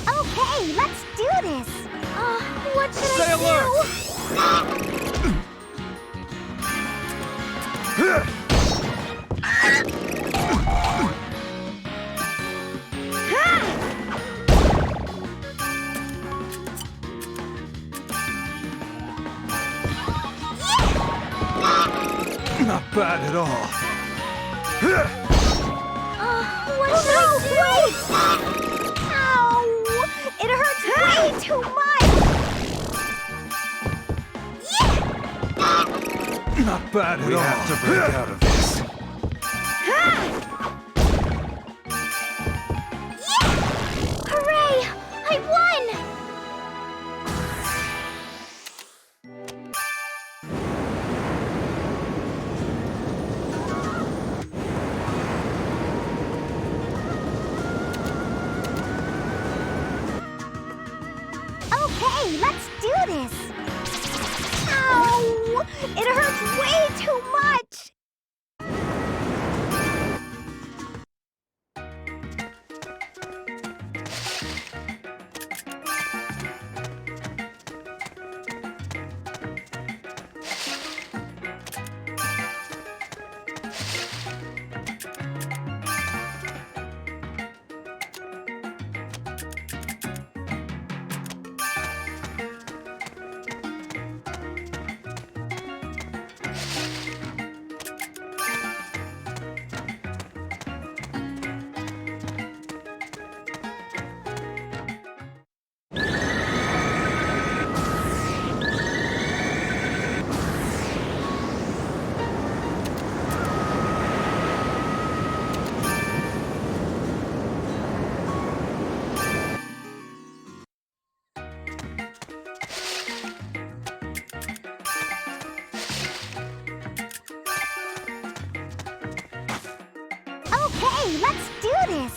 Okay, let's do this. What should Stay I alert. Not bad at all. What should I do? Ow! It hurts way too much. Not bad at all. We have to break out of this. Hooray! I won! Okay, let's do this. Ow! It hurts way too much. Okay, let's do this.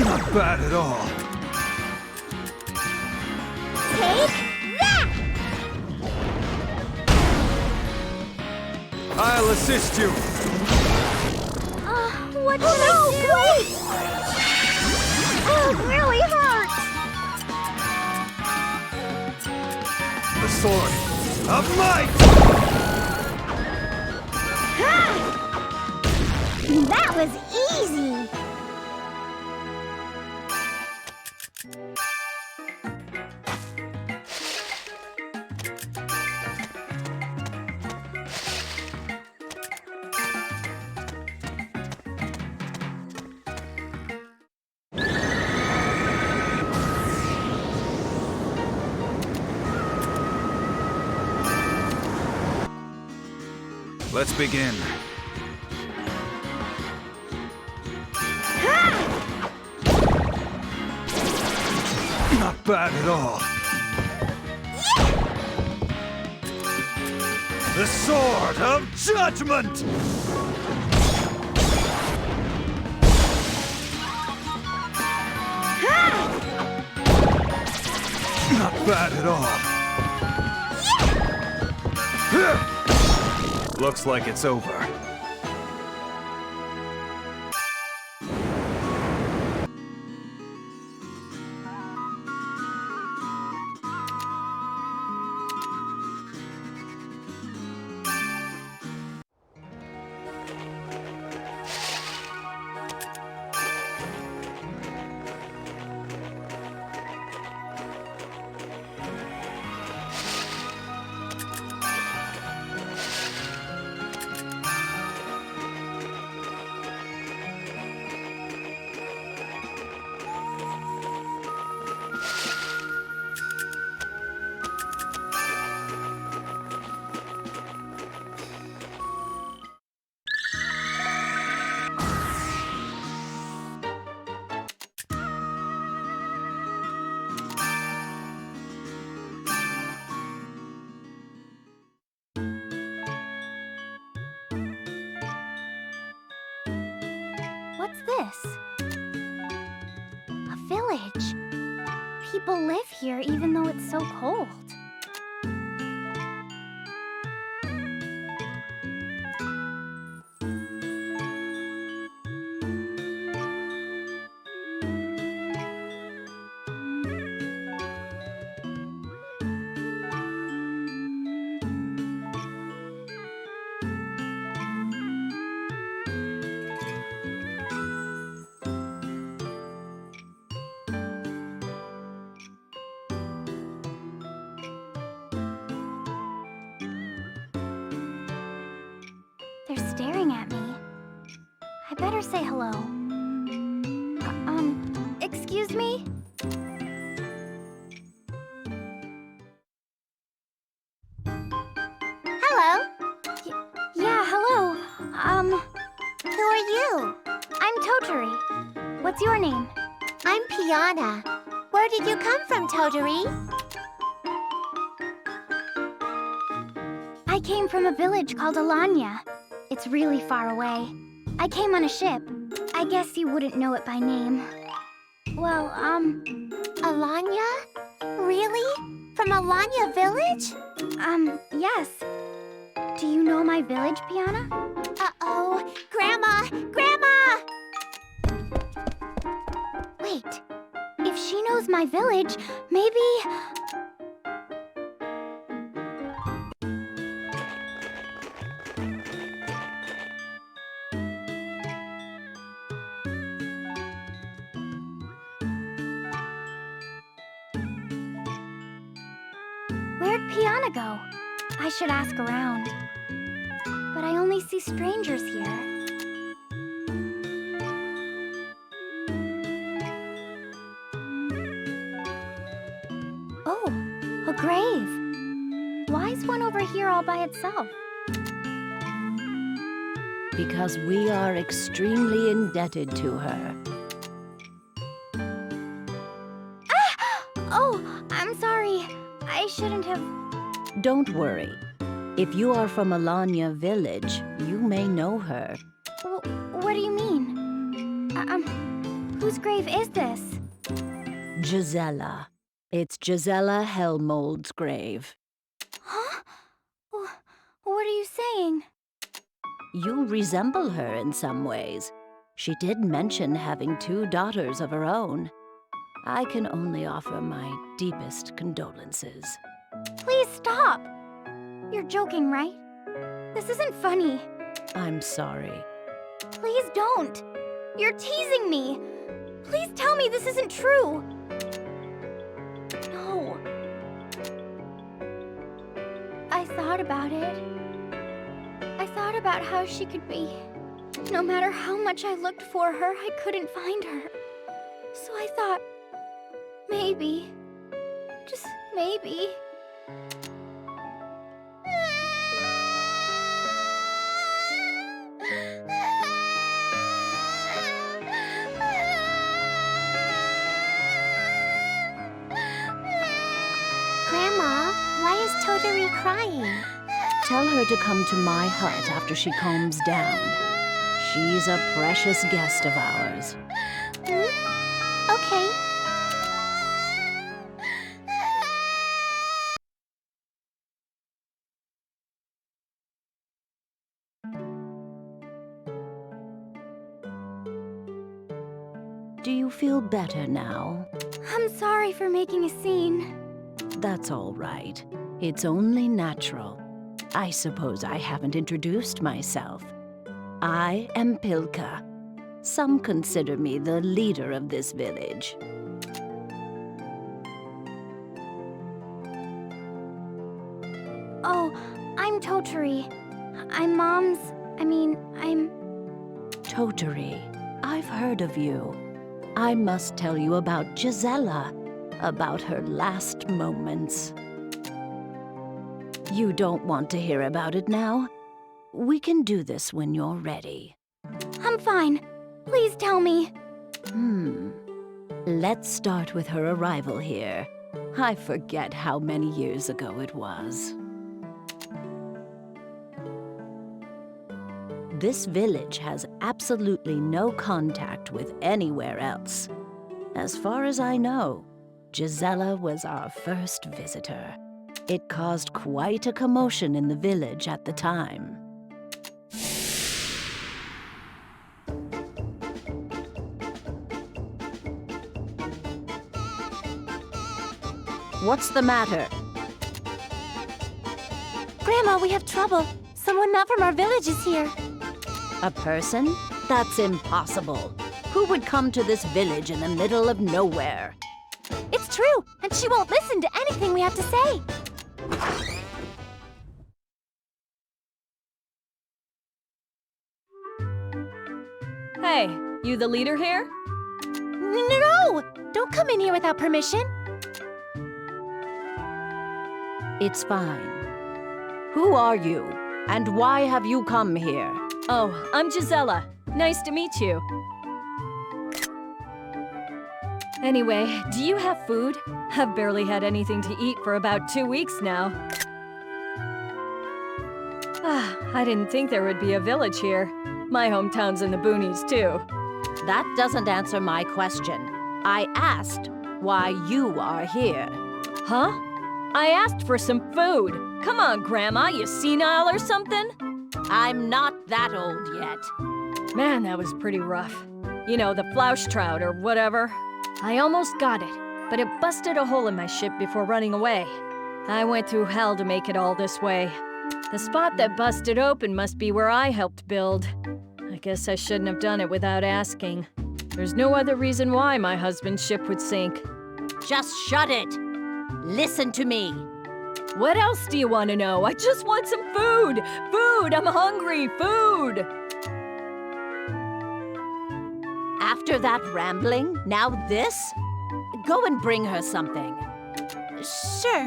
Not bad at all. Take that! I'll assist you. What should I do? Wait! Oh, it really hurts. The sword of might! That was easy. Let's begin. Not bad at all. The sword of judgment! Not bad at all. Looks like it's over. village. People live here even though it's so cold. They're staring at me. I better say hello. Excuse me? Hello. Yeah, hello. Who are you? I'm Totori. What's your name? I'm Piana. Where did you come from, Totori? I came from a village called Alanya. It's really far away. I came on a ship. I guess you wouldn't know it by name. Well, Alanya? Really? From Alanya village? yes. Do you know my village, Piana? Uh-oh. Grandma! Grandma! Wait. If she knows my village, maybe... Where'd Piana go? I should ask around. But I only see strangers here. Oh, a grave. Why is one over here all by itself? Because we are extremely indebted to her. Oh, I'm sorry. I shouldn't have... Don't worry. If you are from Alanya village, you may know her. What do you mean? Whose grave is this? Gisela. It's Gisela Helmold's grave. Huh? What are you saying? You resemble her in some ways. She did mention having 2 daughters of her own. I can only offer my deepest condolences. Please stop! You're joking, right? This isn't funny. I'm sorry. Please don't. You're teasing me. Please tell me this isn't true. No. I thought about it. I thought about how she could be. No matter how much I looked for her, I couldn't find her. So I thought, maybe, just maybe. Grandma, why is Totori crying? Tell her to come to my hut after she calms down. She's a precious guest of ours. Okay. Do you feel better now? I'm sorry for making a scene. That's all right. It's only natural. I suppose I haven't introduced myself. I am Pilca. Some consider me the leader of this village. Oh, I'm Totori. I'm Totori, I've heard of you. I must tell you about Gisela, about her last moments. You don't want to hear about it now? We can do this when you're ready. I'm fine. Please tell me. Let's start with her arrival here. I forget how many years ago it was. This village has absolutely no contact with anywhere else. As far as I know, Gisela was our first visitor. It caused quite a commotion in the village at the time. What's the matter? Grandma, we have trouble. Someone not from our village is here. A person? That's impossible. Who would come to this village in the middle of nowhere? It's true, and she won't listen to anything we have to say. Hey, you the leader here? No! Don't come in here without permission. It's fine. Who are you? And why have you come here? Oh, I'm Gisela. Nice to meet you. Anyway, do you have food? I've barely had anything to eat for about 2 weeks now. I didn't think there would be a village here. My hometown's in the boonies, too. That doesn't answer my question. I asked why you are here. Huh? I asked for some food. Come on, Grandma, you senile or something? I'm not that old yet. Man, that was pretty rough. You know, the floush trout or whatever. I almost got it, but it busted a hole in my ship before running away. I went through hell to make it all this way. The spot that busted open must be where I helped build. I guess I shouldn't have done it without asking. There's no other reason why my husband's ship would sink. Just shut it. Listen to me. What else do you want to know? I just want some food! Food! I'm hungry! Food! After that rambling, now this? Go and bring her something. Sure.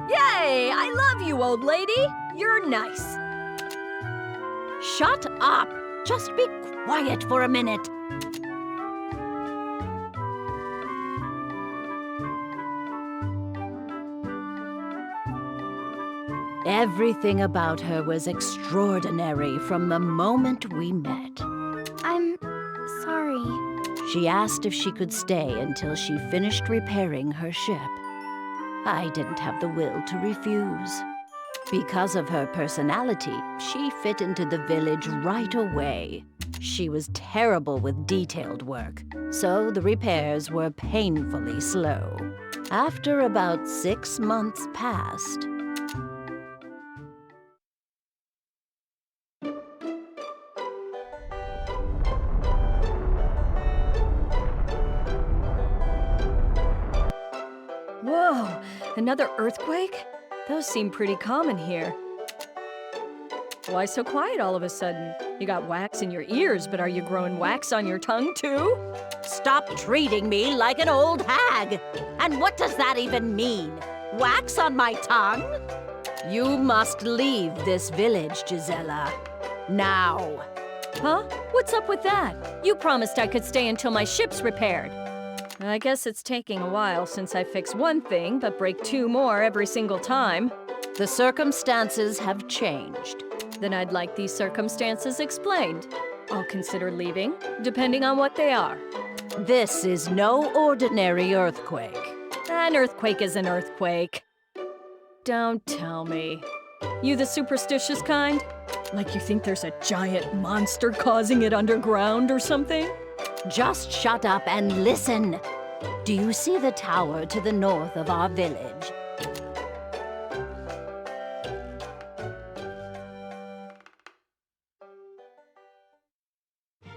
Yay! I love you, old lady! You're nice. Shut up! Just be quiet for a minute. Everything about her was extraordinary from the moment we met. I'm sorry. She asked if she could stay until she finished repairing her ship. I didn't have the will to refuse. Because of her personality, she fit into the village right away. She was terrible with detailed work, so the repairs were painfully slow. After about 6 months passed, Whoa! Another earthquake? Those seem pretty common here. Why so quiet all of a sudden? You got wax in your ears, but are you growing wax on your tongue too? stop treating me like an old hag. And what does that even mean? Wax on my tongue? You must leave this village, Gisela. Now. Huh? What's up with that? You promised I could stay until my ship's repaired. I guess it's taking a while since I fix one thing, but break 2 more every single time. The circumstances have changed. Then I'd like these circumstances explained. I'll consider leaving, depending on what they are. This is no ordinary earthquake. An earthquake is an earthquake. Don't tell me. You the superstitious kind? Like you think there's a giant monster causing it underground or something? Just shut up and listen. Do you see the tower to the north of our village?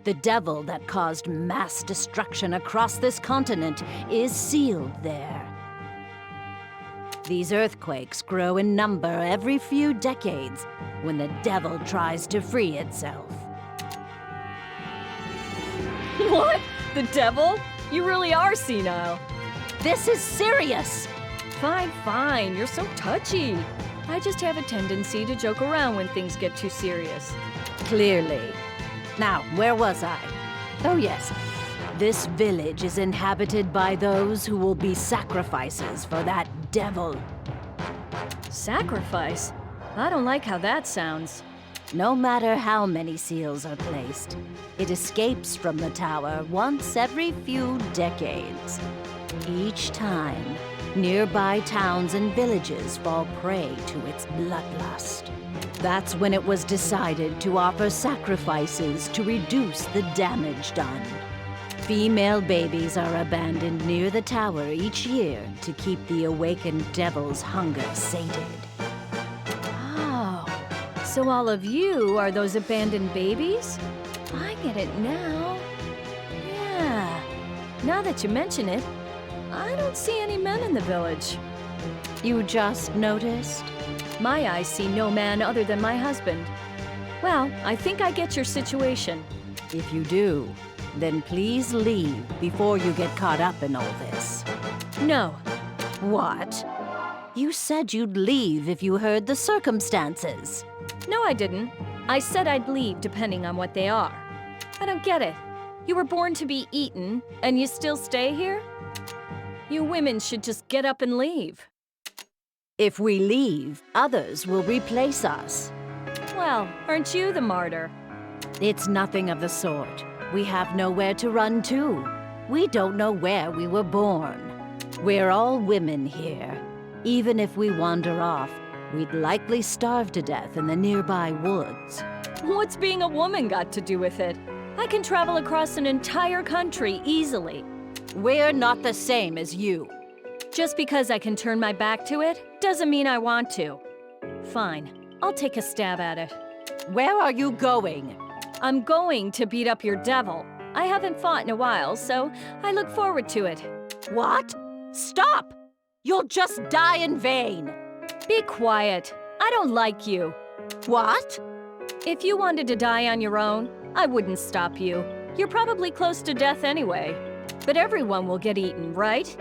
The devil that caused mass destruction across this continent is sealed there. These earthquakes grow in number every few decades when the devil tries to free itself. What? The devil? You really are senile. This is serious! Fine, fine. You're so touchy. I just have a tendency to joke around when things get too serious. Clearly. Now, where was I? Oh yes, this village is inhabited by those who will be sacrifices for that devil. Sacrifice? I don't like how that sounds. No matter how many seals are placed, it escapes from the tower once every few decades. Each time, nearby towns and villages fall prey to its bloodlust. That's when it was decided to offer sacrifices to reduce the damage done. Female babies are abandoned near the tower each year to keep the awakened devil's hunger sated. Oh, so all of you are those abandoned babies? I get it now. Yeah. Now that you mention it, I don't see any men in the village. You just noticed? My eyes see no man other than my husband. Well, I think I get your situation. If you do, then please leave before you get caught up in all this. No. What? You said you'd leave if you heard the circumstances. No, I didn't. I said I'd leave depending on what they are. I don't get it. You were born to be eaten, and you still stay here? You women should just get up and leave. If we leave, others will replace us. Well, aren't you the martyr? It's nothing of the sort. We have nowhere to run to. We don't know where we were born. We're all women here. Even if we wander off, we'd likely starve to death in the nearby woods. What's being a woman got to do with it? I can travel across an entire country easily. We're not the same as you. Just because I can turn my back to it, doesn't mean I want to. Fine, I'll take a stab at it. Where are you going? I'm going to beat up your devil. I haven't fought in a while, so I look forward to it. What? Stop! You'll just die in vain. Be quiet. I don't like you. What? If you wanted to die on your own, I wouldn't stop you. You're probably close to death anyway. But everyone will get eaten, right?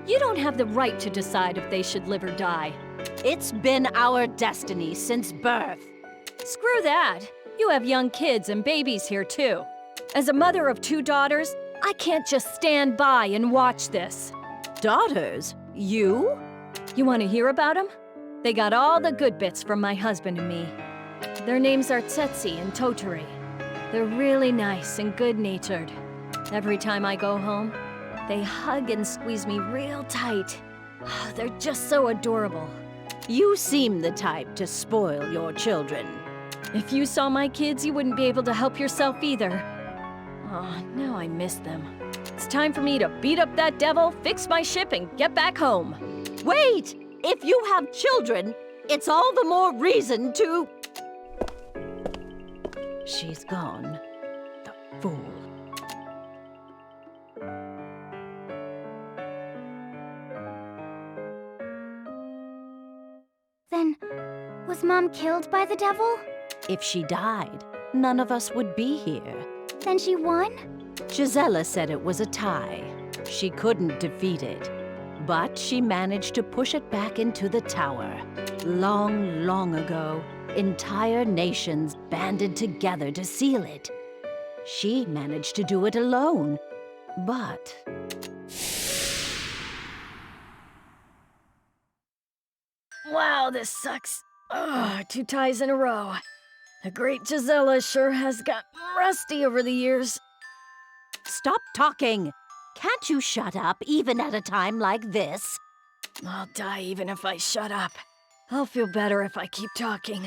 You don't have the right to decide if they should live or die. It's been our destiny since birth. Screw that. You have young kids and babies here too. As a mother of 2 daughters, I can't just stand by and watch this. Daughters? You? You want to hear about them? They got all the good bits from my husband and me. Their names are Tsetsi and Totori. They're really nice and good-natured. Every time I go home, they hug and squeeze me real tight. They're just so adorable. You seem the type to spoil your children. If you saw my kids, you wouldn't be able to help yourself either. Oh, now I miss them. It's time for me to beat up that devil, fix my ship, and get back home. Wait! If you have children, it's all the more reason to... She's gone. The fool. Then, was Mom killed by the devil? If she died, none of us would be here. Then she won? Gisela said it was a tie. She couldn't defeat it, but she managed to push it back into the tower. Long, long ago, entire nations banded together to seal it. She managed to do it alone, but... Wow, this sucks. Ugh, 2 ties in a row. The great Gisela sure has gotten rusty over the years. Stop talking! Can't you shut up even at a time like this? I'll die even if I shut up. I'll feel better if I keep talking.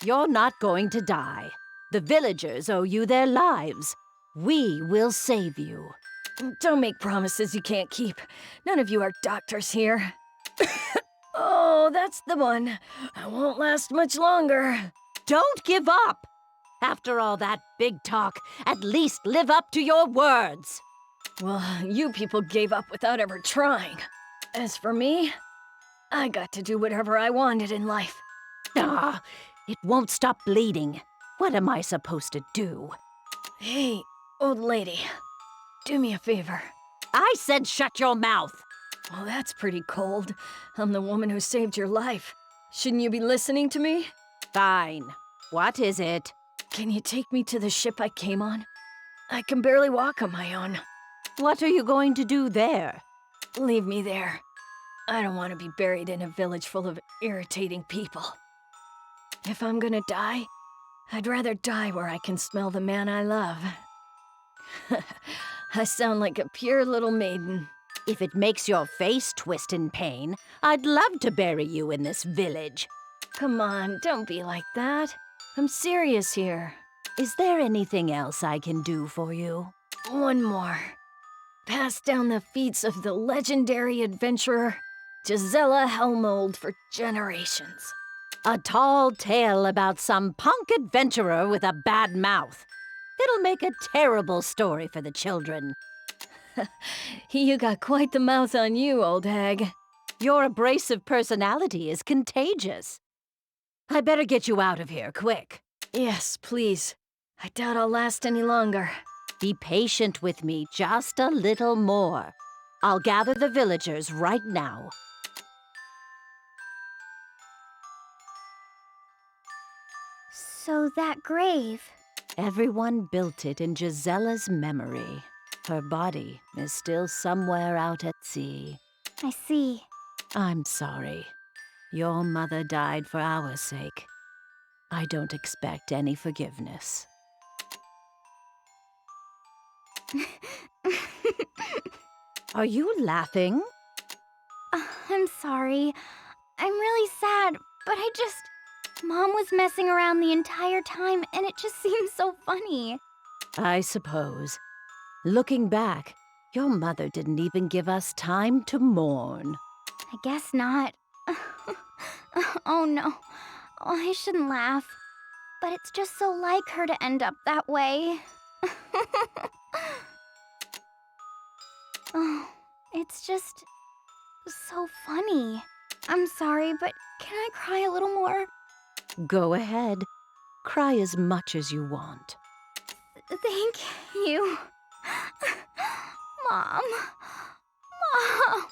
You're not going to die. The villagers owe you their lives. We will save you. Don't make promises you can't keep. None of you are doctors here. Oh, that's the one. I won't last much longer. Don't give up! After all that big talk, at least live up to your words. Well, you people gave up without ever trying. As for me, I got to do whatever I wanted in life. Ah, it won't stop bleeding. What am I supposed to do? Hey, old lady, do me a favor. I said shut your mouth. Well, that's pretty cold. I'm the woman who saved your life. Shouldn't you be listening to me? Fine. What is it? Can you take me to the ship I came on? I can barely walk on my own. What are you going to do there? Leave me there. I don't want to be buried in a village full of irritating people. If I'm gonna die, I'd rather die where I can smell the man I love. I sound like a pure little maiden. If it makes your face twist in pain, I'd love to bury you in this village. Come on, don't be like that. I'm serious here. Is there anything else I can do for you? One more. Pass down the feats of the legendary adventurer, Gisela Helmold, for generations. A tall tale about some punk adventurer with a bad mouth. It'll make a terrible story for the children. You got quite the mouth on you, old hag. Your abrasive personality is contagious. I better get you out of here, quick. Yes, please. I doubt I'll last any longer. Be patient with me just a little more. I'll gather the villagers right now. So that grave. Everyone built it in Gisela's memory. Her body is still somewhere out at sea. I see. I'm sorry. Your mother died for our sake. I don't expect any forgiveness. Are you laughing? I'm sorry. I'm really sad, but Mom was messing around the entire time, and it just seems so funny. I suppose. Looking back, your mother didn't even give us time to mourn. I guess not. Oh no. Oh, I shouldn't laugh. But it's just so like her to end up that way. Oh, it's just so funny. I'm sorry, but can I cry a little more? Go ahead. Cry as much as you want. Thank you. Mom. Mom.